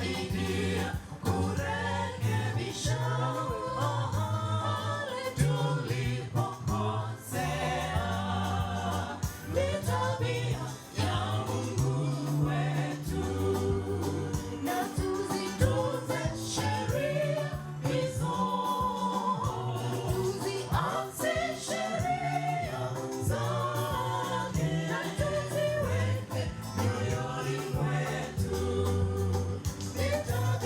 kusaidia kurekebisha pale tulipokosea. Ni tabia ya Mungu wetu, na tuzitunze sheria hizo, tuziasi sheria zake, na tuziweke mioyoni mwetu. Ni tabia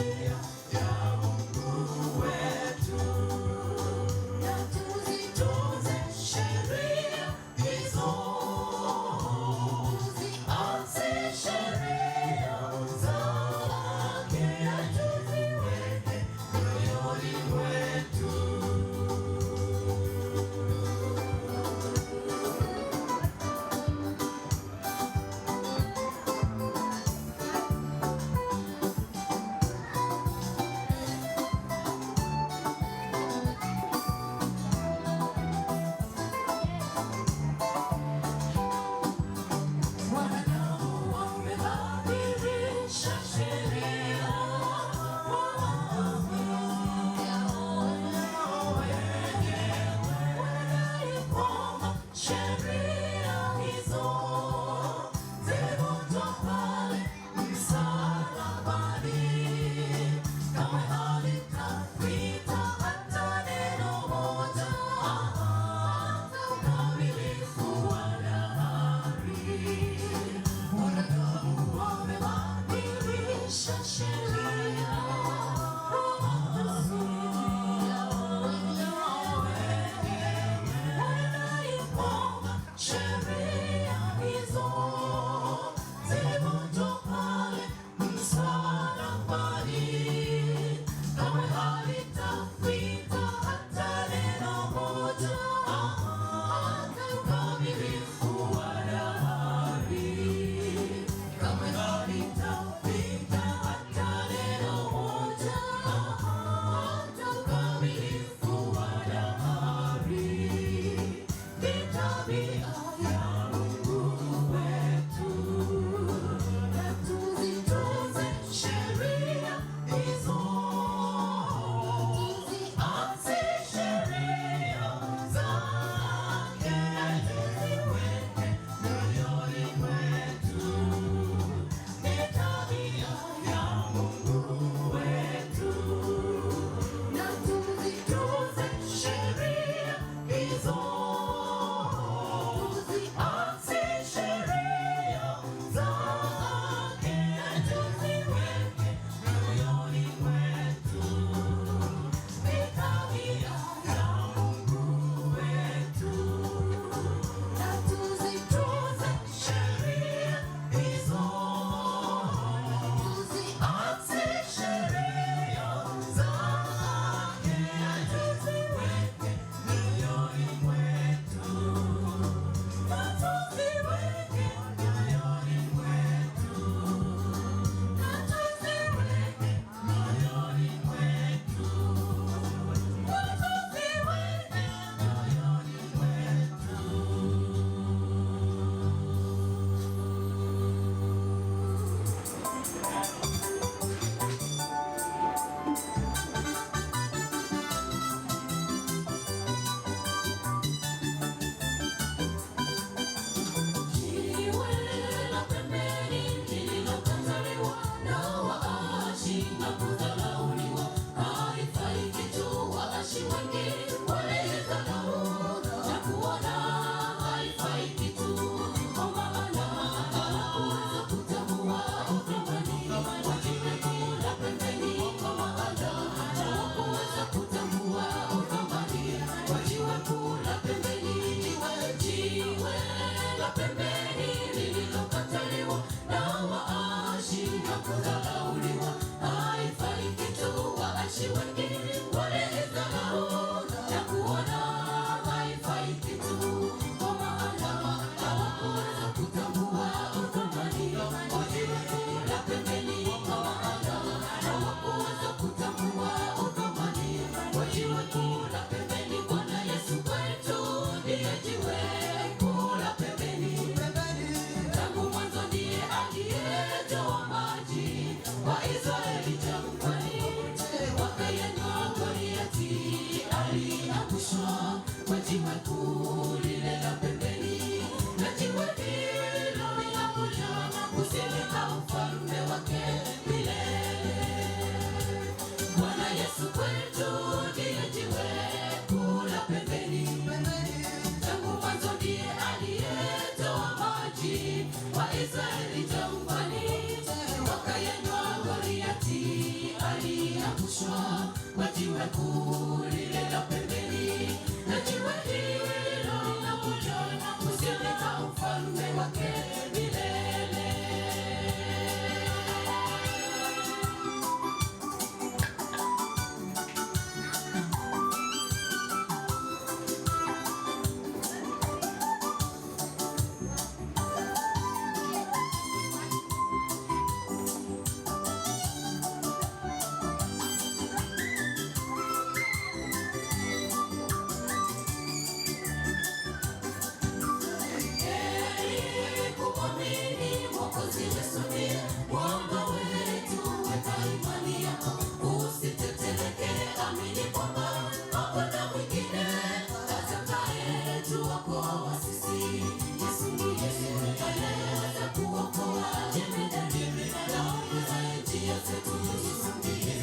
zetu. Yesu ndiye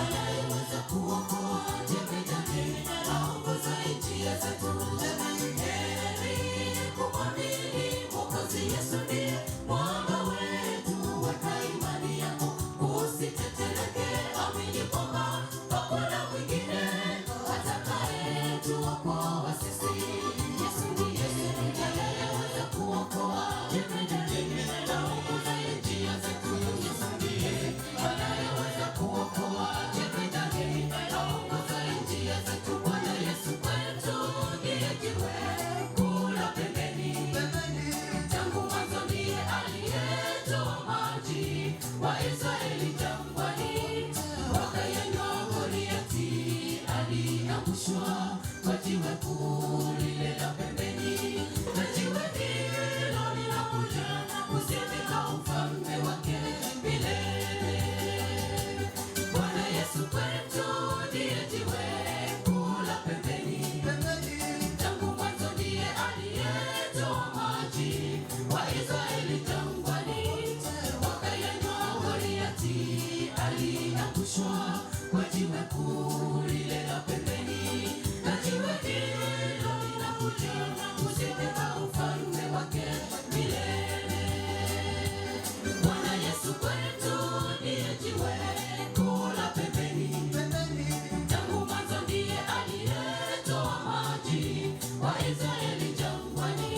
anayeweza kuokoa, jemedari aongoza njia zetu. Heri kumwamini Mwokozi Yesu ndiye mwanga wetu, weka imani yako usiteteleke, amini kwamba hakuna mwingine atakayetuokoa sisi. Yesu ndiye anayeweza kuokoa, jemedari aongoza njia zetu. Yesu ndiye anayeweza kuokoa, jemedari aongoza njia zetu. Bwana Yesu kwetu ndiye jiwe kula pembeni, tangu mwanzo ndiye aliyetoa maji wa Israeli jangwani, wakayanywa Goliati aliangushwa kwa jiwe kuu lile la pembeni, na jiwe hilo linakuja kusimika ufalme wake milele. Bwana Yesu kwetu ndiye jiwe kuu la pembeni, tangu mwanzo ndiye aliyetoa maji wa Israeli jangwani, wakayanywa Goliati aliangushwa kwa jiwe kuu lile la pembeni, na jiwe hilo linakuja kusimika ufalme wake milele. Bwana Yesu kwetu ndiye jiwe kuu la pembeni, tangu mwanzo ndiye aliyetoa maji wa Israeli jangwani,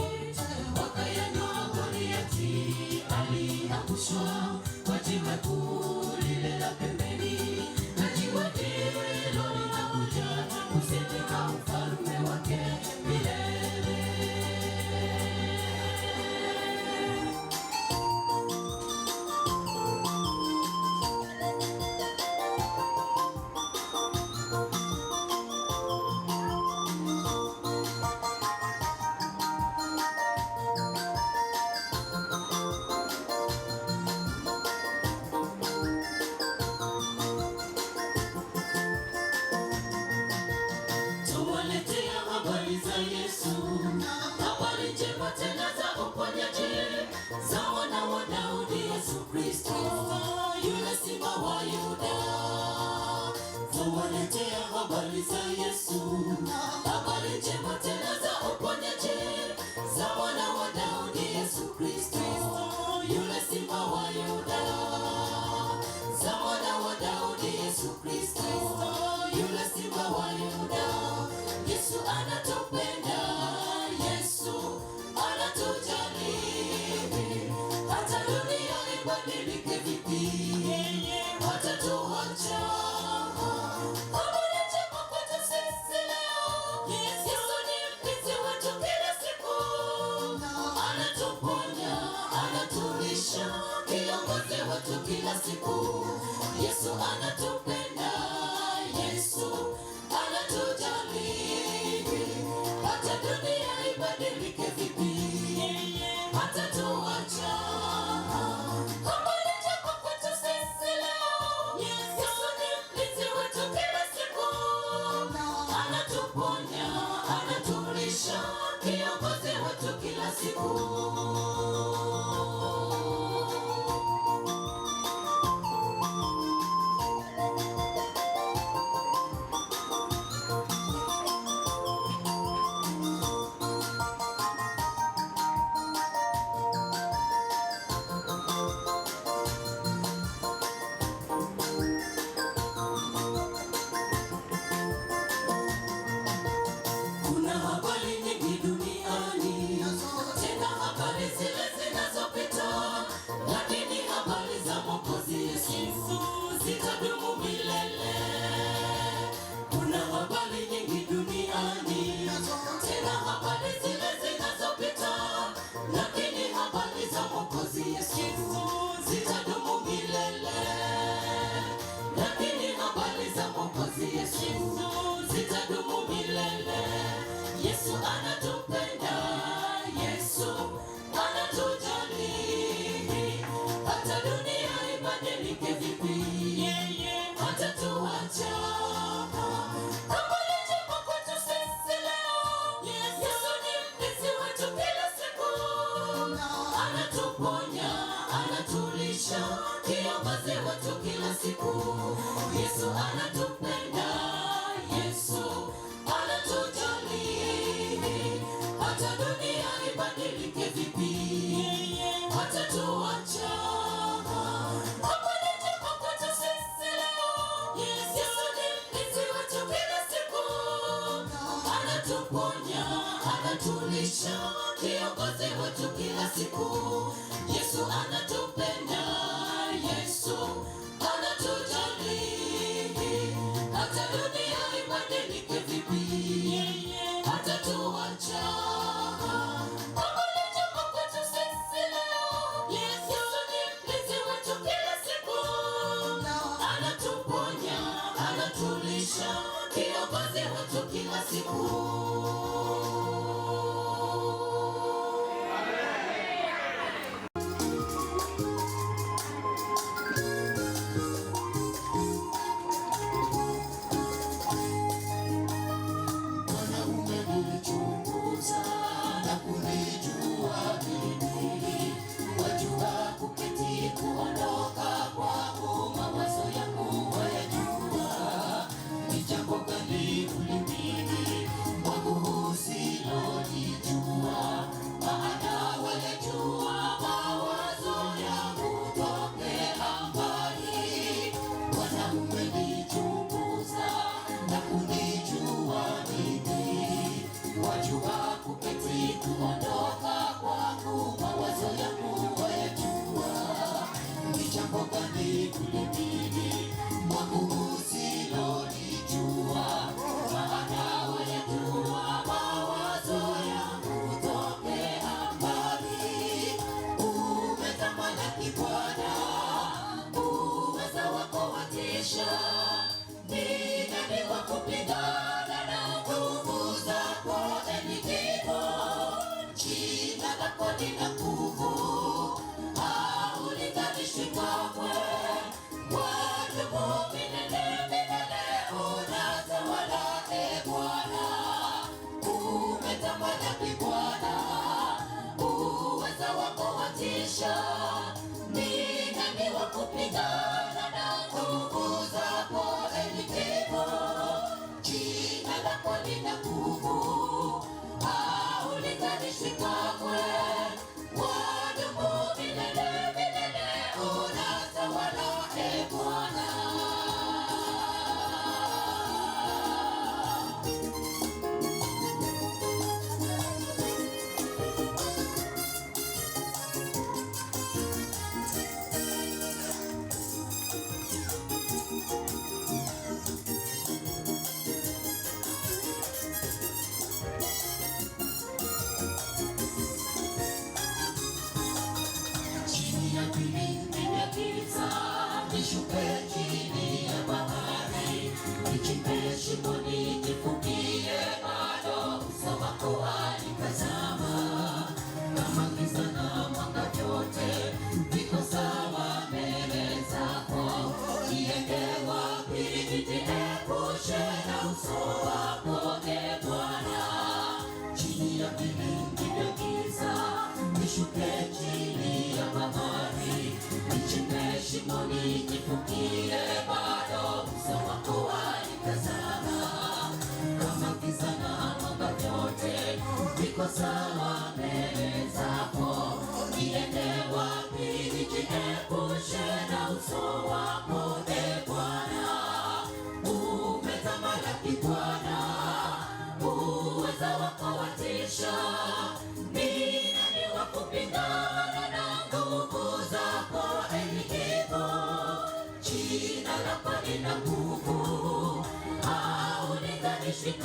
wakayanywa Goliati aliangushwa kwa jiwe kuu lile la pembeni, na jiwe hilo linakuja kusimika ufalme wake milele. Tuwaletea habari za Yesu, habari njema tena za uponyaji, za wana wa Daudi, Yesu Kristo yule simba wa Yuda. Tuwaletea habari za Yesu, habari njema tena za uponyaji, za wana wa Daudi, Yesu Kristo yule simba wa Yuda, za wana wa Daudi, Yesu Kristo yule simba wa Yuda. Yesu anatupenda, Yesu anatujali, hata dunia ibadilike vipi, hatatuacha. Habari njema kwetu sisi leo, Yesu ni mlinzi wetu kila siku, anatuponya, anatulisha, kiongozi wetu kila siku. Yesu anatupenda, Yesu anatujali, hata dunia ibadilike vipi, hatatuacha. Habari njema kwetu sisi leo, Yesu ni mlinzi wetu kila siku, anatuponya, anatulisha, kiongozi wetu kila siku. Kuna habari nyingi duniani, tena habari zile zinazopita, lakini habari za Mwokozi Yesu zitadumu milele. Kuna habari nyingi duniani, tena habari zile zinazopita, lakini habari za Mwokozi Yesu zitadumu milele. Lakini habari za Mwokozi Yesu zitadumu milele. Yesu anatupenda, Yesu anatujali, hata dunia ibadilike vipi, hatatuacha. Habari njema kwetu sisi leo, Yesu ni mlinzi wetu kila siku, anatuponya, anatulisha, kiongozi wetu kila siku. Yesu anatupenda, Yesu anatujali, hata dunia ibadilike vipi, hatatuacha. Anatulisha, kiongozi wetu kila siku. Yesu anatupenda, Yesu anatujali, hata dunia ibadilike vipi, hatatuacha. Yesu ni mlinzi wetu kila siku, anatuponya, anatulisha, kiongozi wetu kila siku.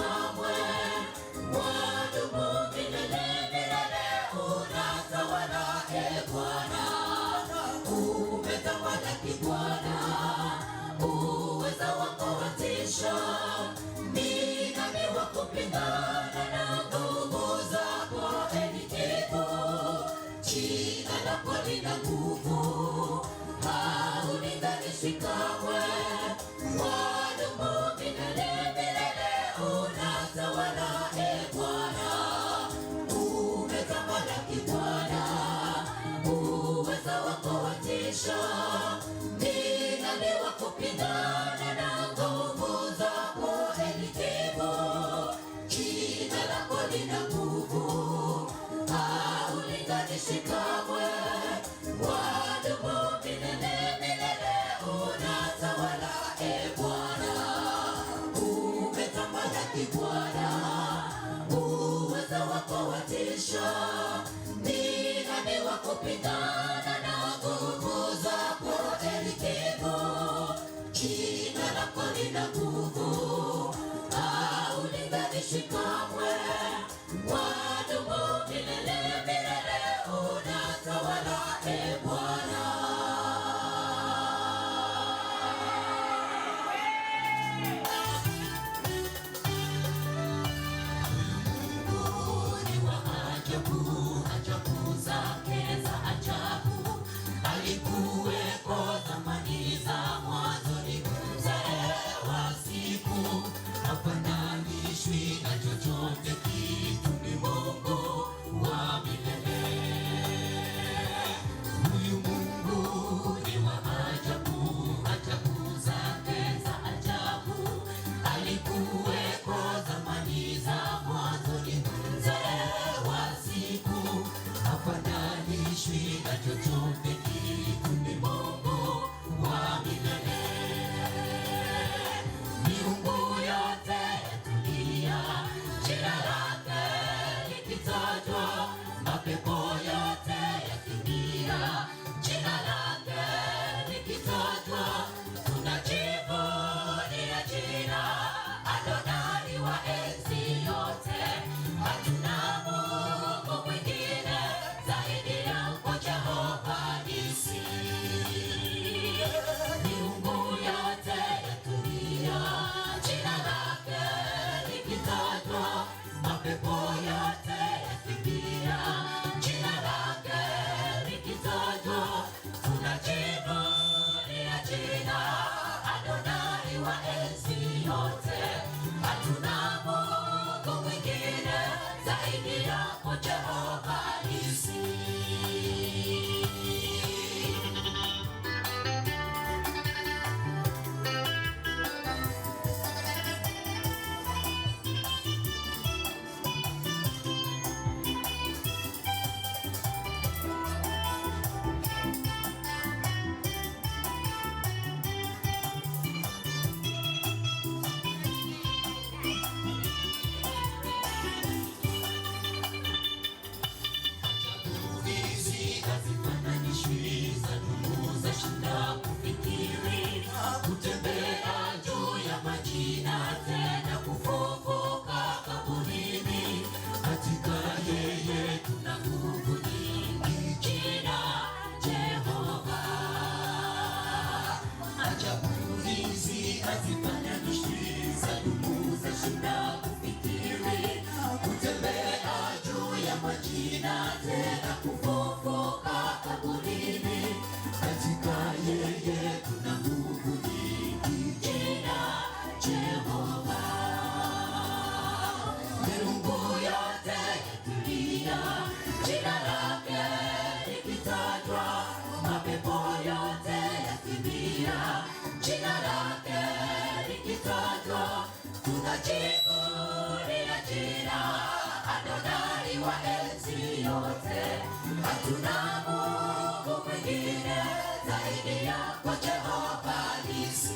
Kamwe wadumu milele milele, unatawala Bwana, umetamalaki Bwana, uweza wako watisha. Ni nani wa kupingana na nguvu zako, Mungu? Jina lako lina nguvu, haulinganishi kamwe. Wadumu milele milele, unatawala Bwana, umetamalaki Bwana, uweza wako watisha. kupigana na nguvu zako Elikimu. Jina lako lina nguvu, haulinganishi kamwe. Wadumu milele milele, unatawala Bwana. Umetamalaki Bwana, uweza wako watisha. Ni nani wa kupigana na nguvu zako Elikimu? Jina lako lina nguvu, haulinganishi kamwe. Wadumu milele milele, unatawala Bwana. Mungu ni wa ajabu, ajabu zake za ajabu. Alikuweko zamani za mwanzoni, mzee wa siku, hafananishwi na chochote kitu. Ni Mungu wa milele. Huyu Mungu ni wa ajabu, ajabu zake za ajabu. Alikuweko zamani za mwanzoni, mzee wa siku, hafananishwi na chochote kitu. Ni Mungu wa milele. Miungu yote yatulia, jina lake likitajwa, mapepo yote yakimbia. Jina lake likitajwa, tunajivunia jina. Adonai wa enzi yote, hatuna Mungu mwingine zaidi yako Jehova Nisi. Miungu yote yatulia, jina lake likitajwa, mapepo yote yakimbia. Jina lake likitajwa, tunajivunia jina. Adonai wa enzi yote, hatuna Mungu mwingine zaidi yako Jehova Nisi. Hizi hazifananishwi, zadumu zashinda kufikiri. Kutembea juu ya maji na tena kufufuka kaburini, katika yeye tuna nguvu nyingi. Jina Jehova. Ajabu hizi hazifananishwi, zadumu zashinda kufikiri. Kutembea juu ya maji na tena kufufuka kaburini, katika yeye tuna nguvu nyingi. Jina Jehova. Miungu yote yatulia, jina lake likitajwa, mapepo yote yakimbia. Jina lake likitajwa, tunajivunia jina. Adonai wa enzi yote, hatuna Mungu mwingine zaidi yako Jehova Nisi.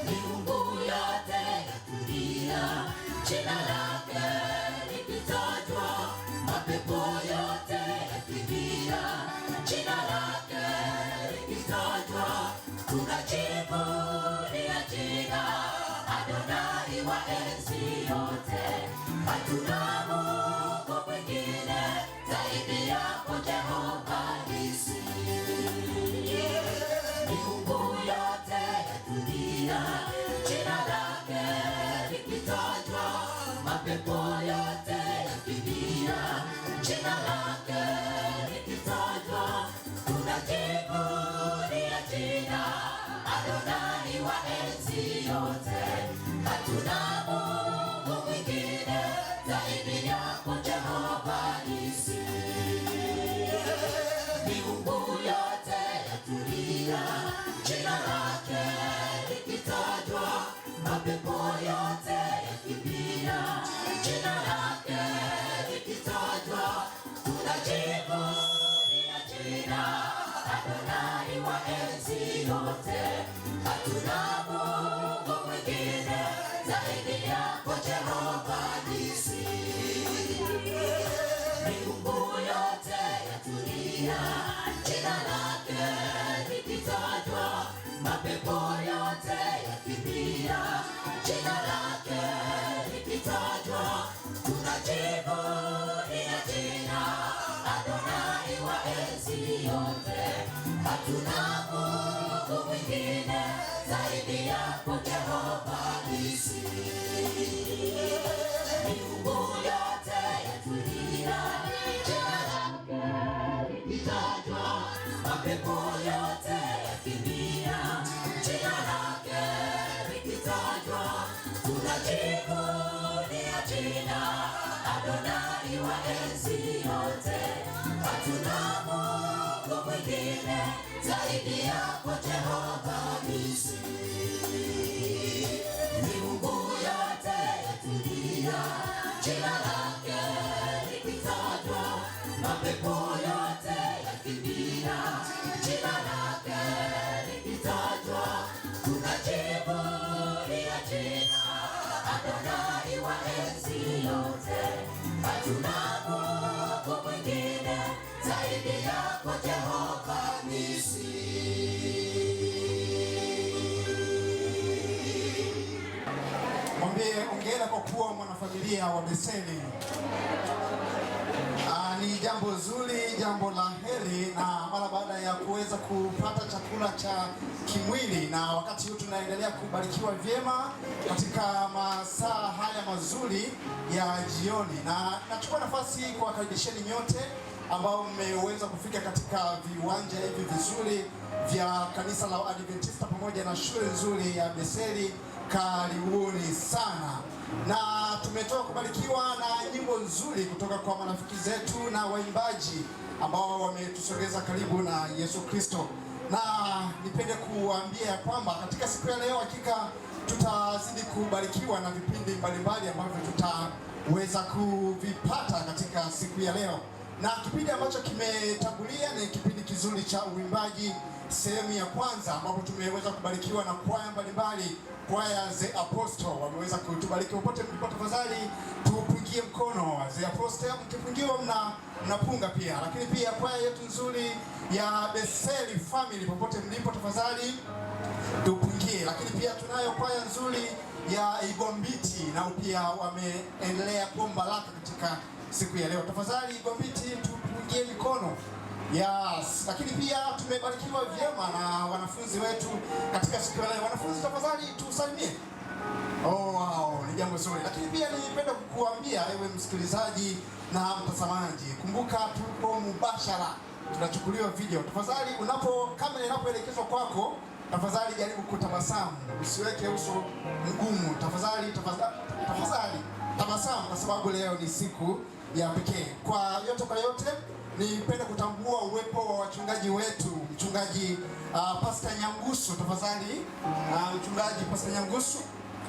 Miungu yote yatulia, jina lake likitajwa, mapepo yote yakimbia. Jina lake likitajwa, tunajivunia jina. Adonai wa enzi yote, hatuna Mungu mwingine zaidi yako Jehova Nisi. Miungu yote yatulia, jina lake likitajwa, mapepo yote yakimbia. Jina lake likitajwa, tunajivunia jina. Adonai wa enzi yote, hatuna Mungu mwingine zaidi yako Jehova Nisi. Miungu yote yatulia, jina lake likitajwa, mapepo yote yakimbia. Jina lake likitajwa, tunajivunia jina Adonai wa enzi yote. Hatuna Mungu mwingine zaidi yako Jehova Nisi. Miungu yote yatulia, jina lake likitajwa, mapepo yote yakimbia. Jina lake likitajwa, tunajivunia jina Adonai wa enzi yote. Hatuna Mungu mwingine zaidi yako Jehova Nisi. Miungu yote yatulia, jina lake likitajwa, mapepo yote yakimbia. Jina lake likitajwa, tunajivunia jina Adonai wa enzi yote. Hatuna Mungu mwingine zaidi yako Jehova Nisi. Miungu yote yatulia, jina lake likitajwa, mapepo yote yakimbia. Jina lake likitajwa, tunajivunia jina Adonai wa enzi yote. Hatuna Mungu mwingine zaidi yako Jehova Nisi. Mwambie ongera kwa kuwa mwanafamilia wa Betheli. Ni jambo zuri, jambo la heri, na mara baada ya kuweza kupata chakula cha kimwili, na wakati huu tunaendelea kubarikiwa vyema katika masaa haya mazuri ya jioni, na nachukua nafasi kuwakaribisheni nyote ambao mmeweza kufika katika viwanja hivi vizuri vya kanisa la Adventista pamoja na shule nzuri ya Betheli. Karibuni sana, na tumetoka kubarikiwa na nyimbo nzuri kutoka kwa marafiki zetu na waimbaji ambao wametusogeza karibu na Yesu Kristo. Na nipende kuambia ya kwamba katika siku ya leo hakika tutazidi kubarikiwa na vipindi mbalimbali ambavyo tutaweza kuvipata katika siku ya leo. Na kipindi ambacho kimetangulia ni kipindi kizuri cha uimbaji sehemu ya kwanza, ambapo tumeweza kubarikiwa na kwaya mbalimbali. Kwaya The Apostle wameweza kutubariki. Popote mlipo, tafadhali tupungie mkono The Apostle, mkipungiwa mnapunga pia. Lakini pia kwaya yetu nzuri ya Betheli Family, popote mlipo, tafadhali tupungie. Lakini pia tunayo kwaya nzuri ya Igombiti, nao pia wameendelea kuomba baraka katika siku ya leo. Tafadhali Igombiti, tupungie mikono. Yes, lakini pia tumebarikiwa vyema na wanafunzi wetu katika siku ya leo. Wanafunzi, tafadhali tusalimie. Wow, ni jambo zuri. Lakini pia nipenda kukuambia ewe msikilizaji na mtazamaji, kumbuka tupo mubashara, tunachukuliwa video. Tafadhali kamera inapoelekezwa kwako, tafadhali jaribu kutabasamu, usiweke uso mgumu. Tafadhali tabasamu, kwa sababu leo ni siku ya pekee. Kwa yote nipende kutambua uwepo wa wachungaji wetu, mchungaji Pastor Nyangusu. Tafadhali mchungaji Pastor Nyangusu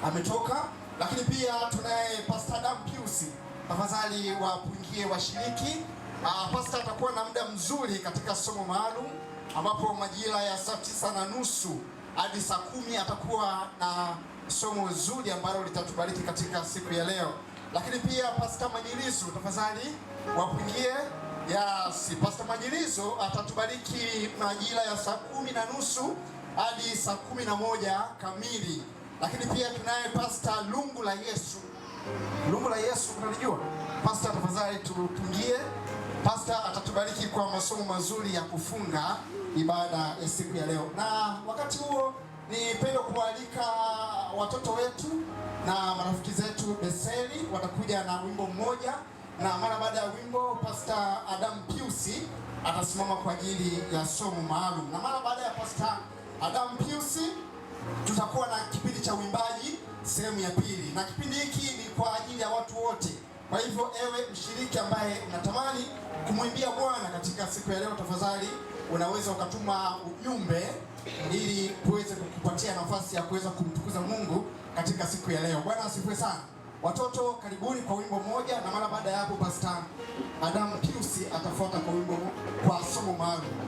ametoka, lakini pia tunaye Pastor Adam Piusi. Tafadhali wapungie washiriki. Pastor atakuwa na muda mzuri katika somo maalum, ambapo majira ya saa 9:30 hadi saa 10 atakuwa na somo zuri ambalo litatubariki katika siku ya leo. Lakini pia Pastor Majilizo, tafadhali wapungie. Yes, Pastor Majilizo atatubariki majira ya saa 10:30 hadi saa 11 kamili. Lakini pia tunaye Pastor Lungu la Yesu. Lungu la Yesu, unajua? Pastor, tafadhali tupungie. Pastor atatubariki kwa masomo mazuri ya kufunga ibada ya siku ya leo. Na wakati huo nipenda kualika watoto wetu na marafiki zetu Betheli, watakuja na wimbo mmoja, na mara baada ya wimbo Pastor Adam Piusi atasimama kwa ajili ya somo maalum. Na mara baada ya Pastor Adam Piusi tutakuwa na kipindi cha uimbaji sehemu ya pili, na kipindi hiki ni kwa ajili ya watu wote. Kwa hivyo ewe mshiriki ambaye unatamani kumwimbia Bwana katika siku ya leo, tafadhali unaweza ukatuma ujumbe ili kutupatia nafasi ya kuweza kumtukuza Mungu katika siku ya leo. Bwana asifiwe sana. Watoto karibuni kwa wimbo mmoja, na mara baada ya hapo Pastor Adam Pius atafuata kwa wimbo kwa somo maalum.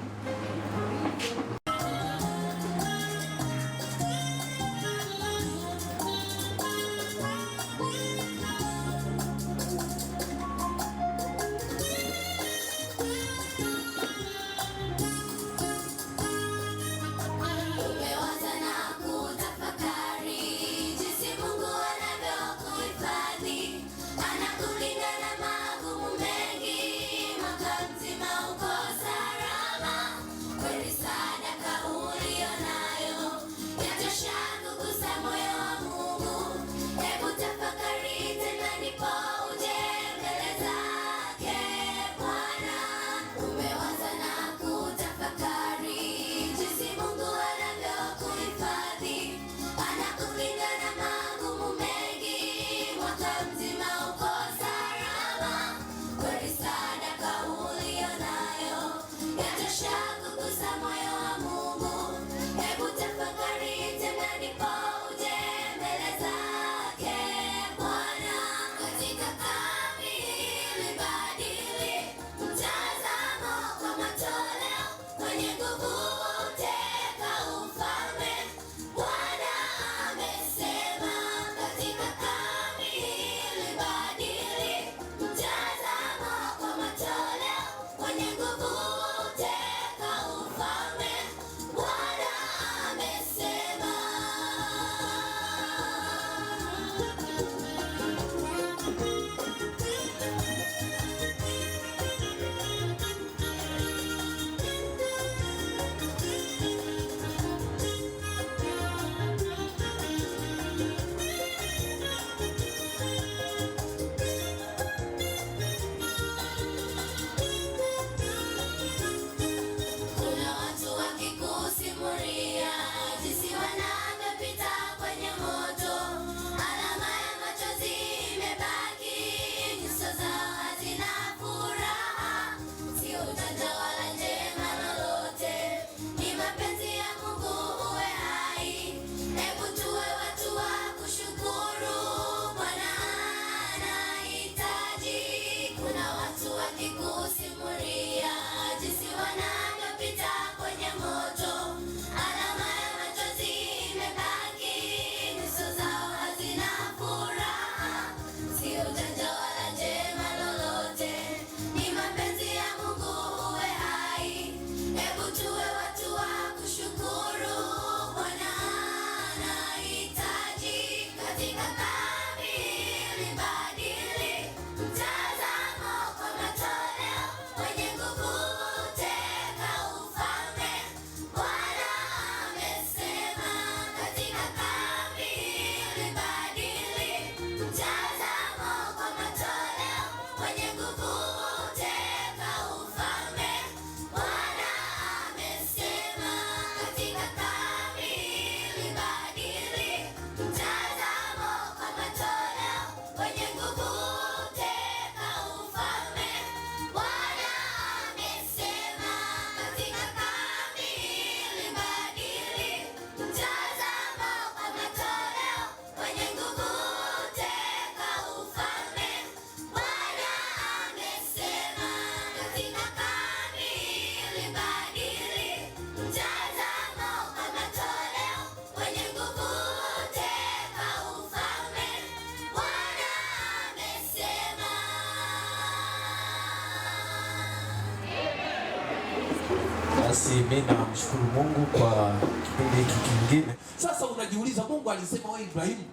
Basi mimi namshukuru Mungu kwa kipindi hiki kingine. Sasa unajiuliza, Mungu alisema wewe Ibrahimu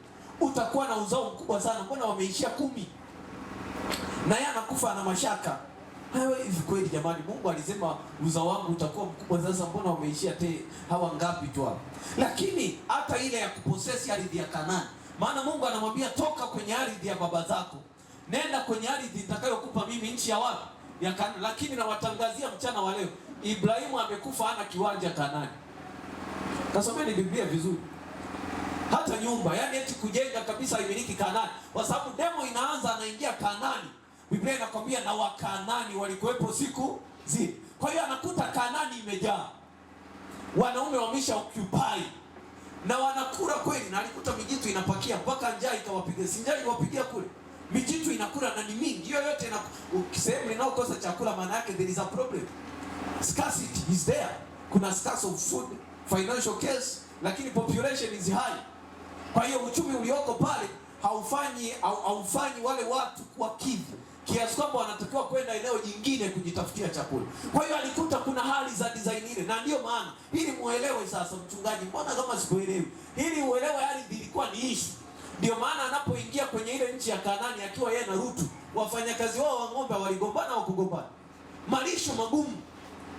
utakuwa na uzao mkubwa sana, mbona wameishia 10? Na yeye anakufa na mashaka. Hayo hivi kweli jamani, Mungu alisema uzao wangu utakuwa mkubwa, sasa mbona wameishia hawa ngapi tu hapo? Lakini hata ile ya kuposesi ardhi ya Kanaani, maana Mungu anamwambia toka kwenye ardhi ya baba zako, nenda kwenye ardhi nitakayokupa mimi, nchi ya wapi? Ya Kanaani. Lakini nawatangazia mchana wa leo, Ibrahimu amekufa hana kiwanja Kanaani. Kasomeni Biblia vizuri. Hata nyumba, yani eti kujenga kabisa imiliki Kanaani. Kwa sababu demo inaanza anaingia Kanaani. Biblia inakwambia na Wakanaani walikuwepo siku zile. Kwa hiyo anakuta Kanaani imejaa. Wanaume wamesha occupy. na wanakula kweli, na alikuta mijitu inapakia mpaka njaa ikawapiga. Si njaa iliwapigia kule, mijitu inakula na ni mingi. Hiyo yote ina sehemu inaokosa chakula, maana yake there is a problem. Scarcity is there. Kuna scarce of food, financial case, lakini population is high. Kwa hiyo uchumi ulioko pale haufanyi wale watu kuwakidhi, kiasi kwamba wanatakiwa kwenda eneo jingine kujitafutia chakula. Kwa hiyo alikuta kuna hali za design ile, na ndio maana ili muelewe sasa, mchungaji, mbona kama sikuelewi? Ili uelewe ardhi ilikuwa ni issue. Ndio maana anapoingia kwenye ile nchi ya Kanaani akiwa yeye na Rutu, wafanyakazi wao wa ng'ombe waligombana au kugombana, malisho magumu,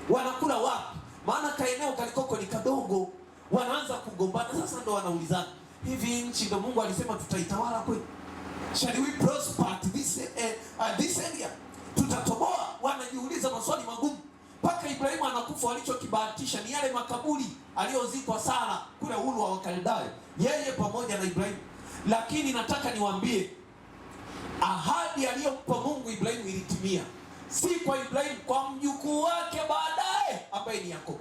wanakula wapi? Maana kaeneo kalikoko ni kadogo, wanaanza kugombana. Sasa ndo wanaulizana, hivi nchi ndo Mungu alisema tutaitawala kweli? Shall we prosper this area? Tutatoboa? Wanajiuliza maswali magumu. Mpaka Ibrahimu anakufa, walichokibahatisha ni yale makaburi aliyozikwa Sara kule Uru wa Wakaldayo, yeye pamoja na Ibrahimu. Lakini nataka niwaambie, ahadi aliyompa Mungu Ibrahimu ilitimia. Si kwa Ibrahimu, kwa mjukuu wake baadaye ambaye ni Yakobo.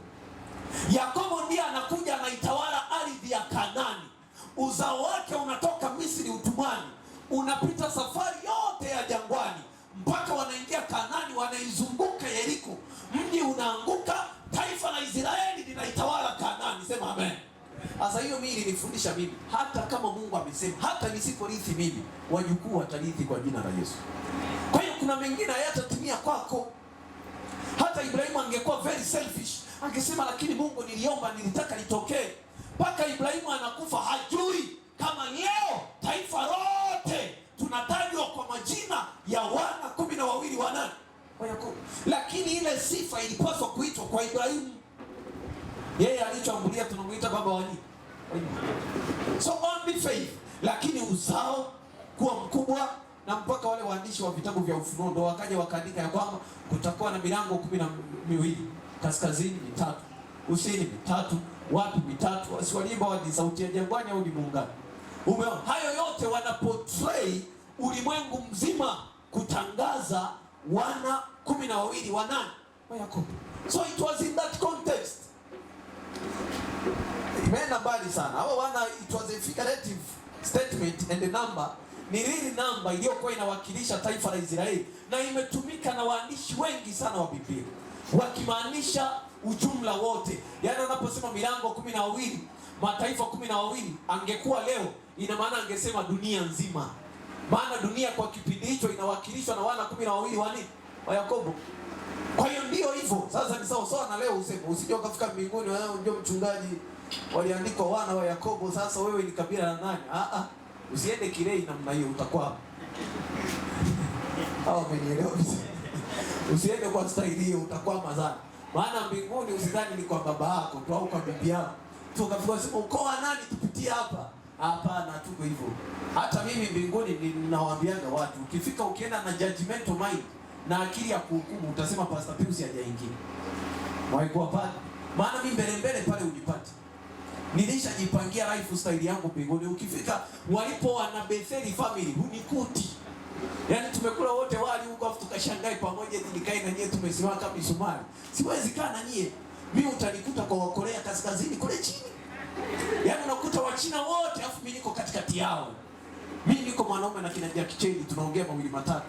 Yakobo ndiye anakuja anaitawala ardhi ya Kanaani. Uzao wake unatoka Misri utumwani, unapita safari yote ya jangwani mpaka wanaingia Kanaani, wanaizunguka Yeriko, mji unaanguka, taifa la Israeli linaitawala Kanaani. Sema amen. Sasa hiyo mimi ilinifundisha mimi, hata kama Mungu amesema hata nisiporithi mimi, wajukuu watarithi kwa jina la Yesu. Kwa hiyo kuna mengine hayatatimia kwako. Hata Ibrahimu angekuwa very selfish, angesema lakini Mungu niliomba, nilitaka litokee. Mpaka Ibrahimu anakufa hajui kama leo taifa lote tunatajwa kwa majina ya wana 12 wa nani? Wa Yakobo. Lakini ile sifa ilipaswa kuitwa kwa Ibrahimu. Yeye alichoambulia tunamuita baba wa nini? So only faith. Lakini uzao kuwa mkubwa, na mpaka wale waandishi wa vitabu vya Ufunuo ndo wakaja wakaandika ya kwamba kutakuwa na milango 12, kaskazini 3, kusini 3, wapi 3. Wasiwalimba ni sauti ya jangwani au ni muungano. Umeona hayo yote wanaportray ulimwengu mzima kutangaza wana 12 wa nani? Wa Yakobo. So it was in that context. Imeenda mbali sana. Hao wana, it was a figurative statement and the number ni real number iliyokuwa inawakilisha taifa la Israeli, na imetumika na waandishi wengi sana wa Biblia wakimaanisha ujumla wote. Yaani wanaposema milango 12, mataifa 12, angekuwa leo ina maana angesema dunia nzima. Maana dunia kwa kipindi hicho inawakilishwa na wana 12 wa nini? Wa Yakobo. Kwa hiyo ndio hivyo. Sasa ni sawa sawa na leo useme usije ukafika mbinguni wewe ndio mchungaji, waliandikwa wana wa Yakobo, sasa wewe ni kabila la nani? Usiende kirei namna hiyo, utakuwa umenielewa? Usiende kwa staili hiyo, utakuwa mazana. Maana mbinguni usidhani ni kwa baba yako tu au kwa bibi yako tu ukafika sema ukoo nani tupitie hapa. Hapana, tuko hivyo. Hata mimi mbinguni ninawaambiaga watu, ukifika ukienda na judgmental mind na akili ya kuhukumu, utasema Pastor Pius hajaingia. Waikuwa pale. Maana mimi mbele pale unipate. Nilishajipangia lifestyle yangu mbinguni. Ukifika walipo wana Betheli family hunikuti. Yaani tumekula wote wali huko afu tukashangai pamoja, nikae na nyie tumesimama kama misumari. Siwezi kaa na nyie. Mimi utanikuta kwa Korea kaskazini kule chini. Yaani unakuta Wachina wote afu mimi niko katikati yao. Mimi niko mwanaume na kina Jack Chan tunaongea mawili matatu.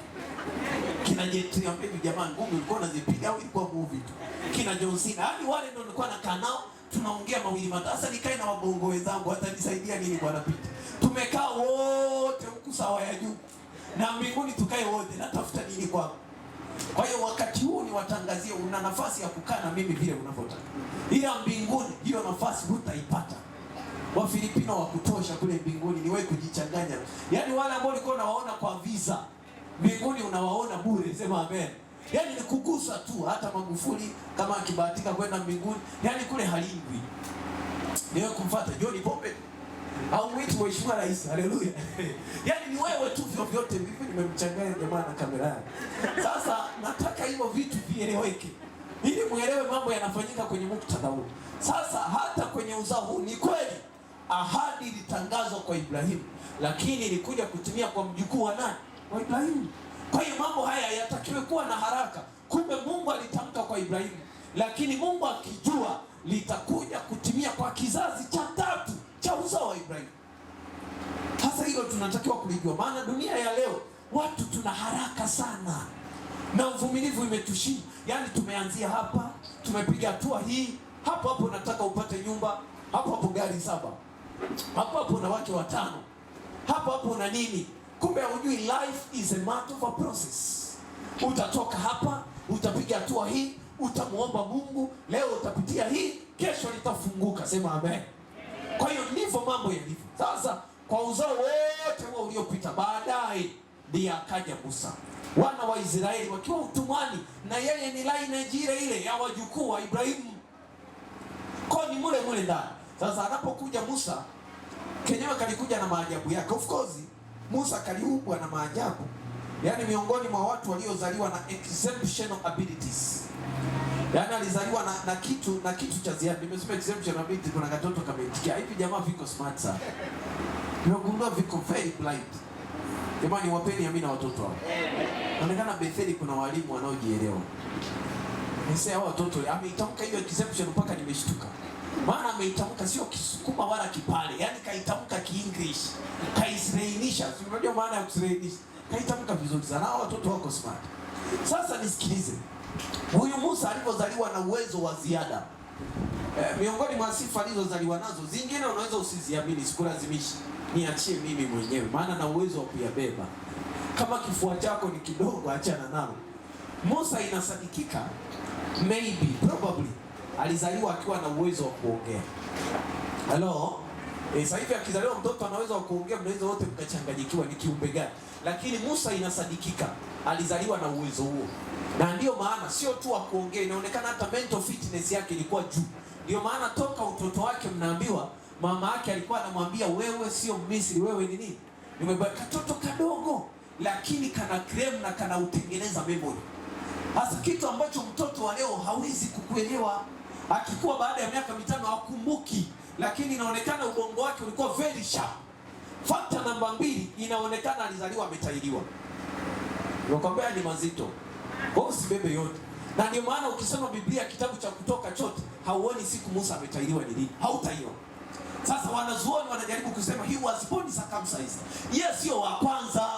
Kina Jetri ambaye jamaa ngumu ulikuwa unazipiga au ilikuwa movie tu. Kina John Cena, hadi wale ndio nilikuwa nakaa nao tunaongea mawili matatu. Sasa nikae na wabongo wenzangu, hata nisaidia nini bwana Pita. Tumekaa wote huku sawa ya juu. Na mbinguni tukae wote, natafuta nini kwako? Kwa hiyo wakati huu ni watangazie una nafasi ya kukaa na mimi vile unavyotaka. Ila mbinguni hiyo nafasi hutaipata. Wafilipino wa kutosha kule mbinguni, ni wewe kujichanganya. Yaani wale ambao ulikuwa unawaona kwa visa, mbinguni unawaona bure. Sema amen. Yaani ni kugusa tu. Hata Magufuli kama akibahatika kwenda mbinguni, yaani kule halingwi. Niwe kumfuata John Pombe au mwiti mheshimiwa rais. Haleluya. Yaani ni wewe tu vyote vipi, nimemchanganya jamaa na kamera yake. Sasa nataka hivyo vitu vieleweke, ili muelewe mambo yanafanyika kwenye muktadha huu. Sasa hata kwenye uzao huu ni kweli ahadi ilitangazwa kwa Ibrahimu, lakini ilikuja kutimia kwa mjukuu wa nani? Wa Ibrahimu. Kwa hiyo mambo haya yatakiwe kuwa na haraka. Kumbe Mungu alitamka kwa Ibrahimu, lakini Mungu akijua litakuja kutimia kwa kizazi cha 3 cha tunatakiwa kulijua, maana dunia ya leo watu tuna haraka sana na uvumilivu imetushinda. Yaani tumeanzia hapa, tumepiga hatua hii, hapo hapo nataka upate nyumba, hapo hapo gari 7, hapo hapo na wake 5, hapo hapo na nini. Kumbe hujui life is a matter of a process. Utatoka hapa, utapiga hatua hii, utamuomba Mungu, leo utapitia hii, kesho litafunguka. Sema amen. Kwa hiyo ndivyo mambo yalivyo. Sasa kwa uzao wote huo uliopita, baadaye ndiye akaja Musa, wana wa Israeli wakiwa utumwani, na yeye ni lineage ile ya wajukuu wa Ibrahimu, kwa ni mule mule ndani. Sasa anapokuja Musa, kenyewe kalikuja na maajabu yake. Of course Musa kaliumbwa na maajabu, yaani miongoni mwa watu waliozaliwa na exceptional abilities. Yaani alizaliwa na kitu cha ziada. Nimesema exceptional ability, kuna katoto kameitikia. Hivi jamaa viko smart sana. Nimegundua viko very blind. Jamani, wapeni amina watoto hao. Inaonekana Betheli kuna walimu wanaojielewa. Nisema hao watoto ameitamka hiyo exception mpaka nimeshtuka. Maana ameitamka sio Kisukuma wala Kipale, yaani kaitamka Ki-English. Kaisrailisha. Unajua maana ya kusrailisha? Kaitamka vizuri sana. Hao watoto wako smart. Sasa nisikilize. Huyu Musa alipozaliwa na uwezo wa ziada, miongoni mwa sifa alizozaliwa nazo, zingine unaweza usiziamini, sikulazimishi, niachie mimi mwenyewe, maana na uwezo wa kuyabeba. Kama kifua chako ni kidogo, achana nalo. Musa inasadikika, maybe, probably, alizaliwa akiwa na uwezo wa kuongea. Hello? Sasa hivi akizaliwa mtoto anaweza wa kuongea, mnaweza wote mkachanganyikiwa ni kiumbe gani. Lakini Musa inasadikika alizaliwa na uwezo huo. Na ndio maana sio tu wa kuongea, inaonekana hata mental fitness yake ilikuwa juu. Ndio maana toka utoto wake mnaambiwa mama yake alikuwa anamwambia, wewe sio Misri, wewe ni nini? Nimebaki katoto kadogo, lakini kana claim na kana utengeneza memory. Hasa kitu ambacho mtoto wa leo hawezi kukuelewa. Akikuwa baada ya miaka 5 hakumbuki, lakini inaonekana ubongo wake ulikuwa very sharp. Fakta namba 2, inaonekana alizaliwa ametairiwa. Nakwambia ni mazito. Kwa usibebe yote. Na ndio maana ukisoma Biblia kitabu cha Kutoka chote, hauoni siku Musa ametairiwa ni lini. Hautaiona. Sasa wanazuoni wanajaribu kusema he was born circumcised. Yes, sio wa kwanza.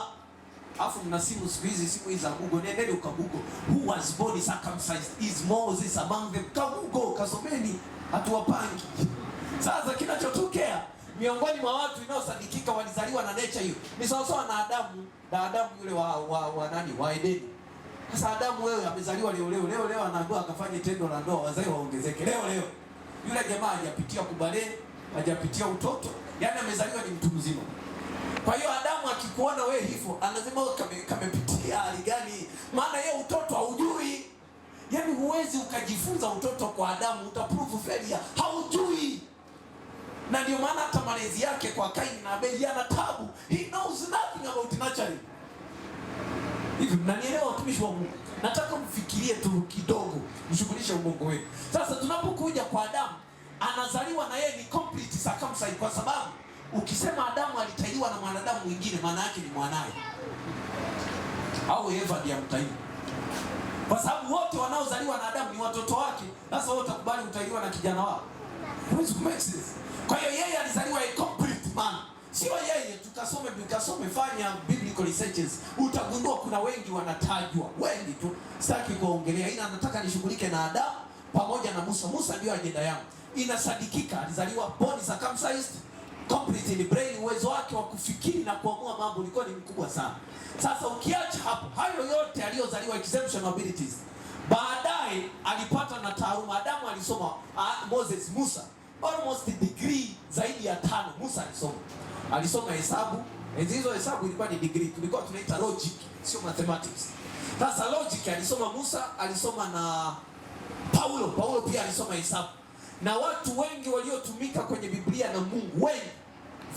Alafu mna simu siku hizi, simu hizi za Google, nendeni ukagugo who was born circumcised is Moses among them. Kagugo, kasomeni, hatuwapangi. Sasa kinachotokea miongoni mwa watu inaosadikika walizaliwa na nature hiyo ni sawa na Adamu yule wa Edeni. Sasa Adamu wewe amezaliwa leo anaambiwa akafanye tendo la ndoa, wazee waongezeke leo. Yule jamaa hajapitia kubale, hajapitia utoto, yaani amezaliwa ni mtu mzima. Kwa hiyo Adamu akikuona wewe hivyo, anasema kamepitia hali gani? Maana yeye utoto haujui. Yaani huwezi ukajifunza utoto kwa Adamu, utaprove failure, haujui. Na ndio maana hata malezi yake kwa Kaini na Abeli yana tabu. He knows nothing about nature. Hivi mnanielewa watumishi wa Mungu? Nataka mfikirie tu kidogo, mshughulishe ubongo wenu. Sasa tunapokuja kwa Adamu, anazaliwa na yeye ni complete circumcised, kwa sababu ukisema Adamu alitairiwa na mwanadamu mwingine, maana yake ni mwanae. Au Eva ndiye mtairi. Kwa sababu wote wanaozaliwa na Adamu ni watoto wake. Sasa wote utakubali utairiwa na kijana wao? Huwezi kumake sense. Kwa hiyo yeye alizaliwa a complete man. Sio yeye, tukasome fanya biblical researches, utagundua kuna wengi wanatajwa, wengi tu. Sitaki kuongelea, ila nataka nishughulike na Adamu pamoja na Musa. Musa ndio ajenda yangu. Inasadikika alizaliwa born circumcised, complete in brain, uwezo wake wa kufikiri na kuamua mambo ulikuwa ni mkubwa sana. Sasa ukiacha hapo, hayo yote aliyozaliwa exceptional abilities, baadaye alipata na taaluma. Adamu alisoma, Musa almost degree zaidi ya 5 Musa alisoma hesabu. Hizo hesabu ilikuwa ni degree, tulikuwa tunaita logic, sio mathematics. Sasa logic alisoma Musa, alisoma na Paulo pia alisoma hesabu. Na watu wengi waliotumika kwenye Biblia na Mungu, wengi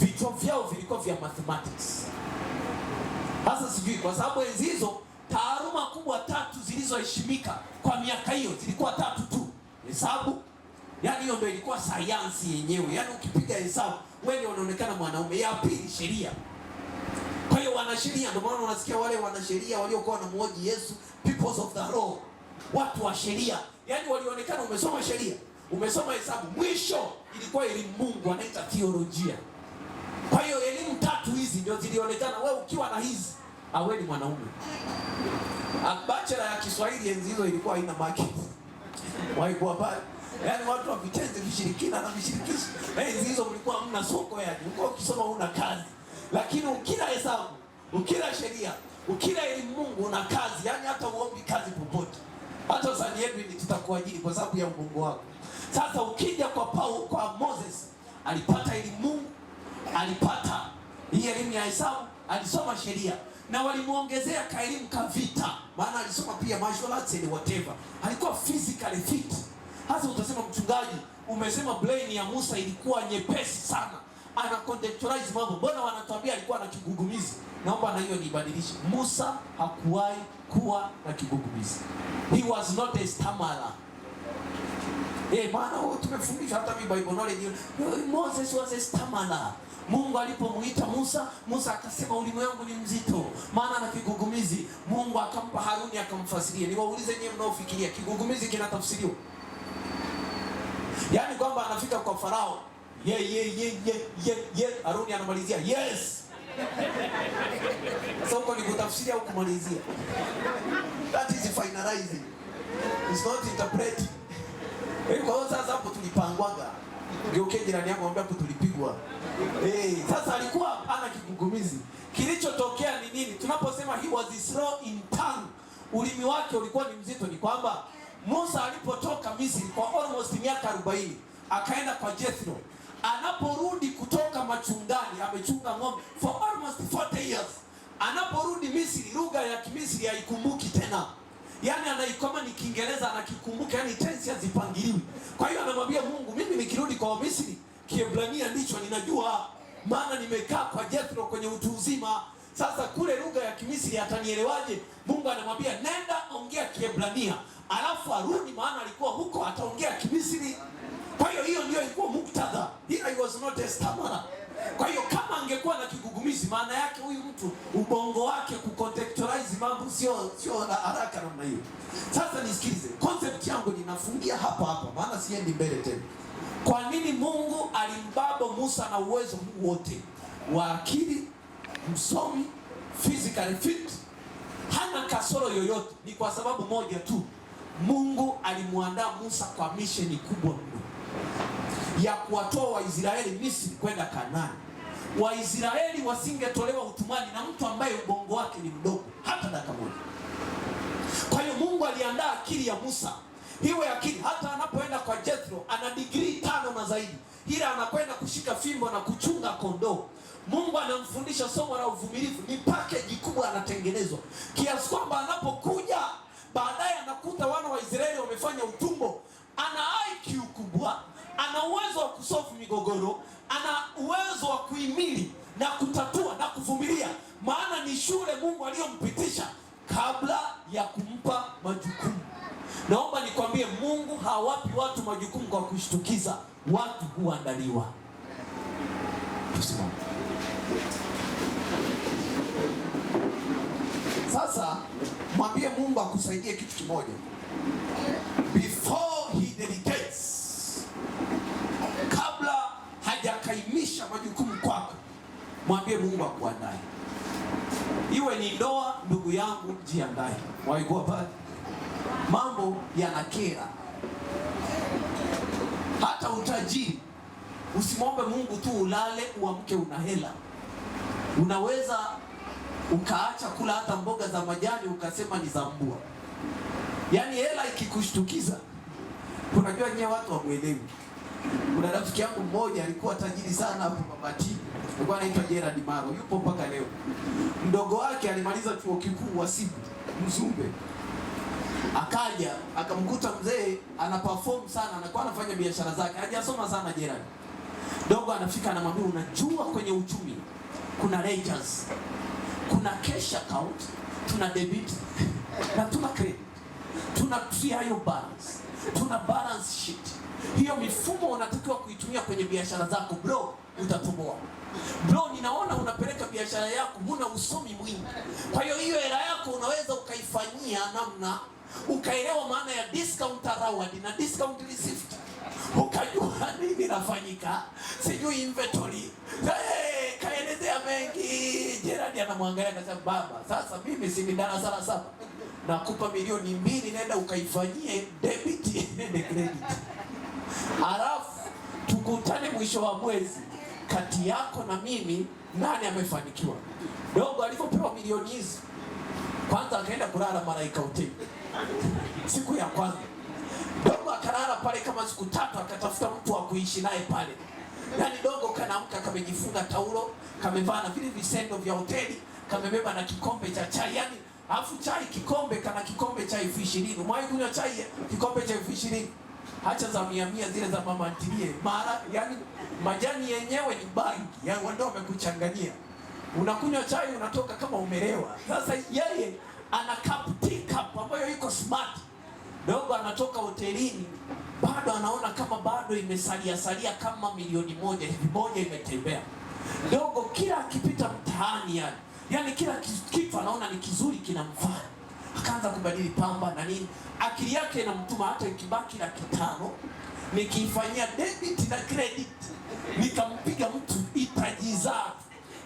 vichwa vyao vilikuwa vya mathematics. Sasa sijui kwa sababu enzi hizo taaluma kubwa 3 zilizoheshimika kwa miaka hiyo zilikuwa 3 tu. Hesabu, yaani hiyo ndio ilikuwa sayansi yenyewe. Yaani ukipiga hesabu wewe unaonekana mwanaume. Ya pili sheria. Kwa hiyo wanasheria, ndio maana unasikia wale wanasheria waliokuwa wanamhoji Yesu, people of the law, watu wa sheria. Yaani walionekana umesoma sheria, umesoma hesabu, mwisho ilikuwa elimu Mungu anaita theolojia. Kwa hiyo elimu 3 hizi ndio zilionekana. Wewe ukiwa na hizi, awe ni mwanaume. Bachelor ya Kiswahili enzi hizo ilikuwa haina market. Waikuwa pale. Yaani watu wa vitenzi vishirikina na vishirikishi. Enzi hizo mlikuwa hamna soko yani. Ulikuwa ukisoma una kazi. Lakini ukila hesabu, ukila sheria, ukila elimu Mungu una kazi. Yaani hata uombi kazi popote. Hata San Edwin tutakuajiri kwa sababu ya ubongo wako. Sasa ukija kwa Moses, alipata elimu Mungu, alipata hii elimu ya hesabu, alisoma sheria. Na walimuongezea ka elimu ka vita. Maana alisoma pia martial arts and whatever. Alikuwa physically fit. Hasa utasema mchungaji, umesema brain ya Musa ilikuwa nyepesi sana. Ana contextualize mambo. Mbona wanatuambia alikuwa na kigugumizi? Naomba na hiyo nibadilishe. Musa hakuwahi kuwa na kigugumizi. He was not a stammerer. Maana tumefundishwa hata Bible knowledge. Moses was a stammerer. Mungu alipomuita Musa, Musa akasema ulimwengu ni mzito, maana na kigugumizi. Mungu akampa Haruni akamfasiria. Niwaulize nyinyi mnaofikiria kigugumizi kinatafsiriwa? Yaani kwamba anafika kwa Farao, Haruni anamalizia yes. Soko ni kutafsiria au kumalizia? That is finalizing. It's not interpreting. Kwa hiyo sasa hapo tulipangwaga. Geuke jirani yako mwambie hapo tulipigwa. Sasa alikuwa ana kigugumizi. Kilichotokea ni nini? Tunaposema he was slow in tongue, ulimi wake ulikuwa ni mzito, ni kwamba Musa alipotoka Misri kwa almost miaka 40, akaenda kwa Jethro. Anaporudi kutoka machungani, amechunga ng'ombe for almost 40 years. Anaporudi Misri, lugha ya Kimisri haikumbuki tena. Yaani anaikoma ni Kiingereza anakikumbuka, yani tense hazipangiliwi. Kwa hiyo anamwambia Mungu, mimi nikirudi kwa Misri, Kiebrania ndicho ninajua, maana nimekaa kwa Jethro kwenye utu uzima. Sasa kule lugha ya Kimisri atanielewaje? Mungu anamwambia nenda ongea Kiebrania, alafu arudi, maana alikuwa huko ataongea Kimisri. Kwa hiyo hiyo ndio ilikuwa muktadha. He was not a stammerer. Kwa hiyo kama angekuwa na kigugumizi, maana yake huyu mtu ubongo wake kucontextualize mambo sio haraka namna hiyo. Sasa nisikilize, concept yangu ninafungia hapa, maana siendi mbele tena. Kwa nini Mungu alimbaba Musa na uwezo huu wote wa akili, msomi, physically fit, hana kasoro yoyote? Ni kwa sababu moja tu. Mungu alimuandaa Musa kwa misheni kubwa mno ya kuwatoa Waisraeli Misri kwenda Kanaani. Waisraeli wasingetolewa utumwani na mtu ambaye ubongo wake ni mdogo hata dakika moja. Kwa hiyo Mungu aliandaa akili ya Musa. Hiyo akili hata anapoenda kwa Jethro ana degree 5 na zaidi. Ila anakwenda kushika fimbo na kuchunga kondoo. Mungu anamfundisha somo la uvumilivu. Ni package kubwa anatengenezwa. Kiasi kwamba anapokuja baadaye anakuta wana wa Israeli wamefanya utumbo. Ana IQ kubwa, ana uwezo wa kusolve migogoro, ana uwezo wa kuhimili na kutatua na kuvumilia. Maana ni shule Mungu aliyompitisha kabla ya kumpa majukumu. Naomba nikwambie, Mungu hawapi watu majukumu kwa kushtukiza, watu huandaliwa. Tusimame. Sasa mwambie Mungu akusaidie kitu kimoja. Before he delegates, kabla hajakaimisha majukumu kwako, mwambie Mungu akuandae. Iwe ni ndoa, ndugu yangu, jiandae. Waigua pale. Mambo yanakera. Hata utajiri, usimwombe Mungu tu ulale uamke una hela. Unaweza ukaacha kula hata mboga za majani ukasema ni za mbwa. Yaani hela ikikushtukiza, unajua nyewe watu hawaelewi. Kuna rafiki yangu mmoja alikuwa tajiri sana hapo Babati. Alikuwa anaitwa Gerard Maro, yupo mpaka leo. Mdogo wake alimaliza chuo kikuu Wasibu, Mzumbe. Akaja, akamkuta mzee ana perform sana, anakuwa anafanya biashara zake. Hajasoma sana Gerard. Dogo anafika anamwambia, unajua kwenye uchumi kuna ledgers, kuna cash account, tuna debit na tuna credit. Tuna trial balance, tuna balance sheet. Hiyo mifumo unatakiwa kuitumia kwenye biashara zako bro, utatoboa. Bro, ninaona unapeleka biashara yako, huna usomi mwingi. Kwa hiyo hela yako unaweza ukaifanyia namna, ukaelewa maana ya discount award na discount receipt. Ukajua nini nafanyika, sijui inventory. Kaelezea mengi. anamwangalia akasema, baba, sasa mimi si ni darasa la 7. Nakupa milioni 2, nenda ukaifanyie debit and credit. Alafu tukutane mwisho wa mwezi, kati yako na mimi nani amefanikiwa. Dogo alipopewa milioni hizi, kwanza akaenda kulala Malaika Hoteli. Siku ya kwanza dogo akalala pale kama siku 3, akatafuta mtu wa kuishi naye pale. Yaani dogo kanaamka kamejifunga taulo, kamevaa na vile visendo vya hoteli, kamebeba na kikombe cha chai. Yaani afu chai kikombe kana kikombe cha 20,000. Mwahi kunywa chai kikombe cha 20,000. Hacha za 100 zile za mama ntilie. Mara yani majani yenyewe ni bangi. Yaani ndio wamekuchanganyia. Unakunywa chai unatoka kama umelewa. Sasa yeye ana cup ambayo iko smart. Dogo anatoka hotelini, bado anaona kama bado imesalia kama milioni 1 hivi, moja imetembea. Dogo kila akipita mtaani yani kila kitu anaona ni kizuri kinamfaa. Akaanza kubadili pamba na nini. Akili yake inamtuma hata ikibaki 500 nikifanyia debit na credit nikampiga mtu itajiza.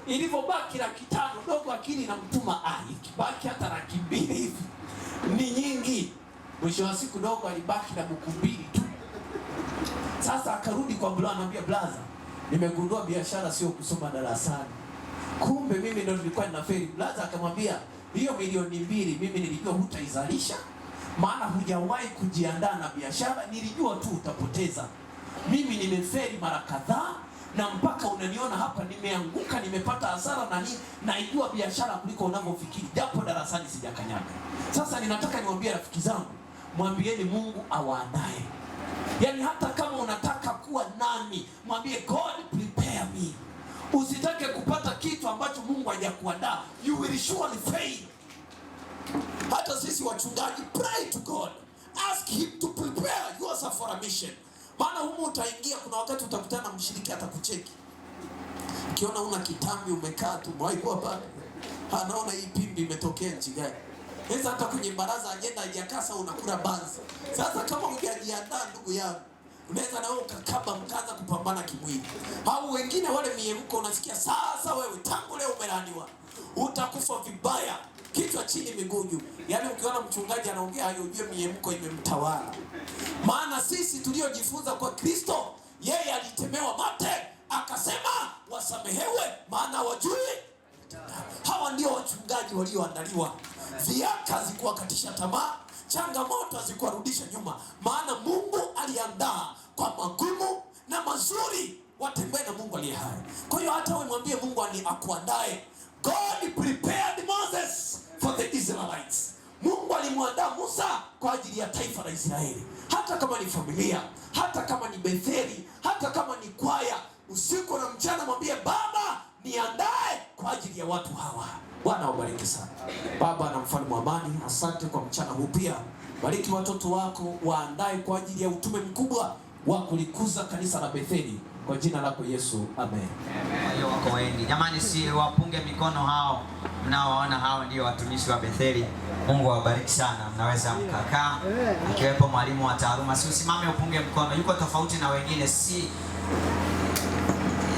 Ilipobaki 500 dogo akili inamtuma ikibaki hata 200 hivi ni nyingi. Mwisho wa siku dogo alibaki na buku 2 tu. Sasa akarudi kwa bwana, anambia blaza, nimegundua biashara sio kusoma darasani. Kumbe mimi ndo nilikuwa ninafeli. Blaza akamwambia, hiyo milioni 2 mimi nilijua hutaizalisha, maana hujawahi kujiandaa na biashara, nilijua tu utapoteza. Mimi nimefeli mara kadhaa na mpaka unaniona hapa nimeanguka, nimepata hasara na nini. Naijua biashara kuliko unavyofikiri, japo darasani sijakanyaga. Sasa ninataka niwaambie rafiki zangu, mwambieni Mungu awaandae. Yaani hata kama unataka kuwa nani, mwambie God prepare me. Usitake kupata kitu ambacho Mungu hajakuandaa, you will surely fail. Hata sisi wachungaji, pray to God, ask him to prepare yourself for a mission. Maana humu utaingia, kuna wakati utakutana na mshiriki atakucheki. Ukiona una kitambi umekaa tu, mwai kwa pale, anaona hii pimbi imetokea nchi gani. Sasa hata kwenye baraza agenda haijakasa unakula banza. Sasa kama hujajiandaa ndugu yangu, unaweza na wewe ukakaba mkaanza kupambana kimwili. Au wengine wale miemko unasikia sasa wewe tangu leo umelaaniwa. Utakufa vibaya, kichwa chini miguu juu. Yaani ukiona mchungaji anaongea hayo ujue miemko imemtawala. Maana sisi tuliojifunza kwa Kristo, yeye alitemewa mate, akasema wasamehewe maana wajui. Hawa ndio wachungaji walioandaliwa. Ziaka hazikuwakatisha tamaa, changamoto hazikuwarudisha nyuma, maana Mungu aliandaa kwa magumu na mazuri watembee na Mungu aliye hai. Kwa hiyo hata wewe mwambie Mungu akuandae. God prepared Moses for the Israelites. Mungu alimwandaa Musa kwa ajili ya taifa la Israeli. Hata kama ni familia, hata kama ni Betheli, hata kama ni kwaya, usiku na mchana mwambie Baba niandae kwa ajili ya watu hawa. Bwana wabariki sana. Baba na mfalme wa amani, asante kwa mchana huu pia. Bariki watoto wako, waandae kwa ajili ya utume mkubwa wa kulikuza kanisa la Betheli. Kwa jina lako Yesu, amen. Wale wako wengi. Jamani, si wapunge mikono hao. Mnaowaona hao ndio watumishi wa Betheli. Mungu awabariki sana. Mnaweza mkakaa. Akiwepo mwalimu wa taaluma. Si usimame upunge mkono. Yuko tofauti na wengine, si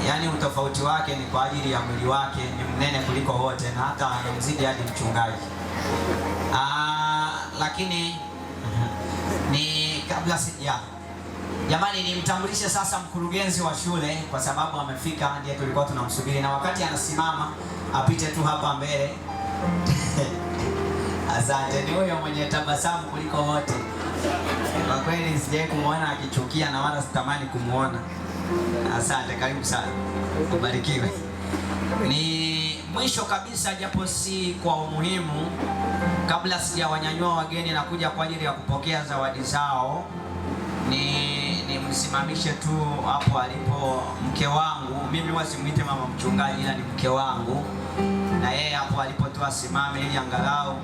yaani utofauti wake ni kwa ajili ya mwili wake, ni mnene kuliko wote na hata anamzidi hadi mchungaji. Lakini ni kabla jamani, nimtambulishe sasa mkurugenzi wa shule kwa sababu amefika, ndiye tulikuwa tunamsubiri, na wakati anasimama apite tu hapa mbele. Asante, ni huyo mwenye tabasamu kuliko wote. Kwa kweli sijawahi kumuona akichukia na wala sitamani kumuona. Asante, karibu sana. Ubarikiwe. Ni mwisho kabisa, japo si kwa umuhimu, kabla sijawanyanyua wageni na kuja kwa ajili ya kupokea zawadi zao, ni msimamishe tu hapo alipo mke wangu. Mimi huwa simuite mama mchungaji, ila ni mke wangu, na yeye hapo alipotoa simame ili angalau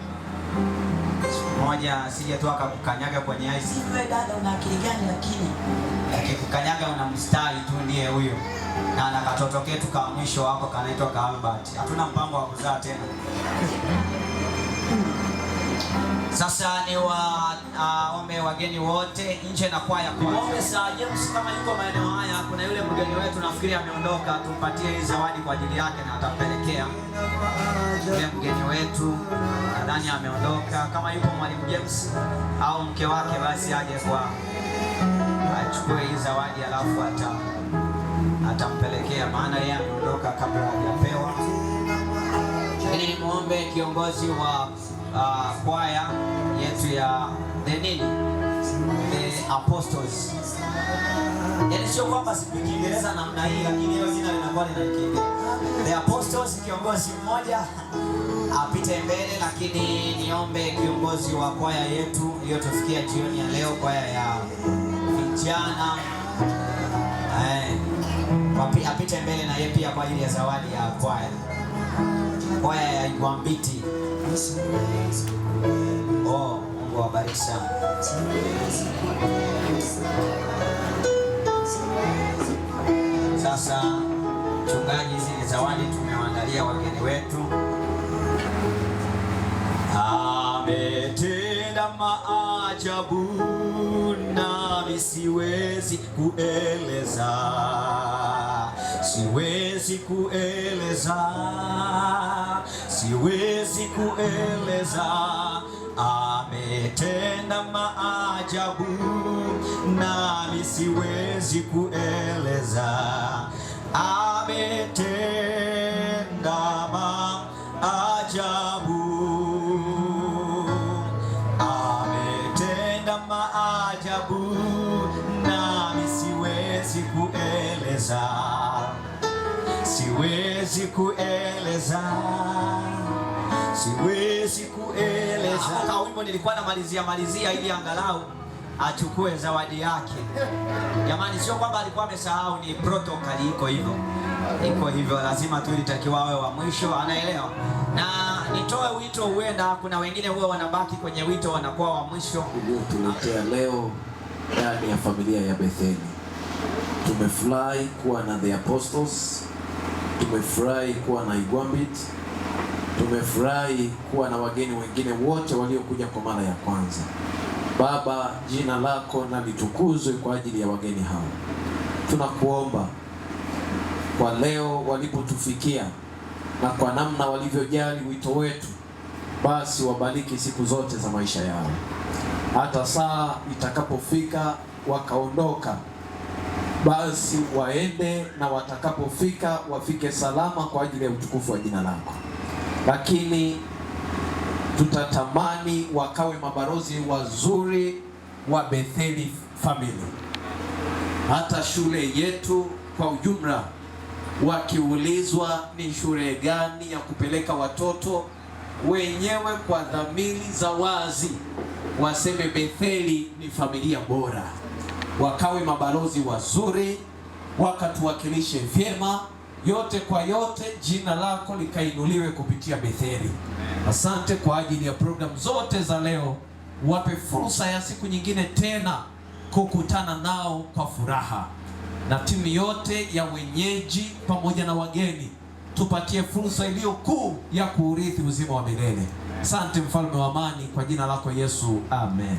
moja sije tu akakukanyaga kwenye ice. Wewe dada una akili gani? Lakini akikukanyaga una mstari tu, ndiye huyo. Na nakatoto ketu ka mwisho wako kanaitwa ka Albert. Hatuna mpango wa kuzaa tena. Sasa ni waombe wageni wote nje na kwaya kwanza. Muombe Sir James kama yuko maeneo haya, kuna yule mgeni wetu nafikiri ameondoka, tumpatie hii zawadi kwa ajili yake na atampelekea. Yule mgeni wetu nadhani ameondoka, kama yuko Mwalimu James au mke wake basi aje kwa achukue hii zawadi alafu atampelekea, maana yeye ameondoka kabla hajapewa. Ili muombe kiongozi wa kwaya yetu ya The Apostles. Yaani sio kwamba sipiki Kiingereza namna hii, lakini hiyo jina linakuwa linakiingia. The Apostles, kiongozi mmoja apite mbele, lakini niombe kiongozi wa kwaya yetu iliyotufikia jioni ya leo, kwaya ya vijana apite mbele na yeye pia kwa ajili ya zawadi ya kwaya ya Igwambiti. Mungu awabariki sana. Sasa mchungaji, hizi ni zawadi tumewaandalia wageni wetu. Ametenda maajabu nami siwezi kueleza, siwezi kueleza. Ametenda maajabu nami siwezi kueleza. Ametenda maajabu, ametenda maajabu nami siwezi kueleza, siwezi kueleza. Kwa wimbo nilikuwa namalizia ili angalau achukue zawadi yake. Jamani, sio kwamba alikuwa amesahau, ni protocol iko hivyo, lazima tu ilitakiwa awe wa mwisho, anaelewa. Na nitoe wito, huenda kuna wengine huwa wanabaki kwenye wito wanakuwa wa mwisho. Tuletea leo ndani ya familia ya Betheli. Tumefurahi kuwa na The Apostles, tumefurahi kuwa na Igwambit, tumefurahi kuwa na wageni wengine wote waliokuja kwa mara ya kwanza. Baba, jina lako na litukuzwe kwa ajili ya wageni hao. Tunakuomba kwa leo walipotufikia na kwa namna walivyojali wito wetu, basi wabariki siku zote za maisha yao. Hata saa itakapofika wakaondoka, basi waende, na watakapofika wafike salama kwa ajili ya utukufu wa jina lako. Lakini tutatamani wakawe mabalozi wazuri wa Betheli family. Hata shule yetu kwa ujumla, wakiulizwa ni shule gani ya kupeleka watoto, wenyewe kwa dhamiri za wazi waseme Betheli ni familia bora. Wakawe mabalozi wazuri, wakatuwakilishe vyema. Yote kwa yote, jina lako likainuliwe kupitia Betheli. Asante kwa ajili ya program zote za leo. Wape fursa ya siku nyingine tena kukutana nao kwa furaha. Na timu yote ya wenyeji pamoja na wageni, tupatie fursa iliyo kuu ya kuurithi uzima wa milele. Asante mfalme wa amani, kwa jina lako Yesu, amen.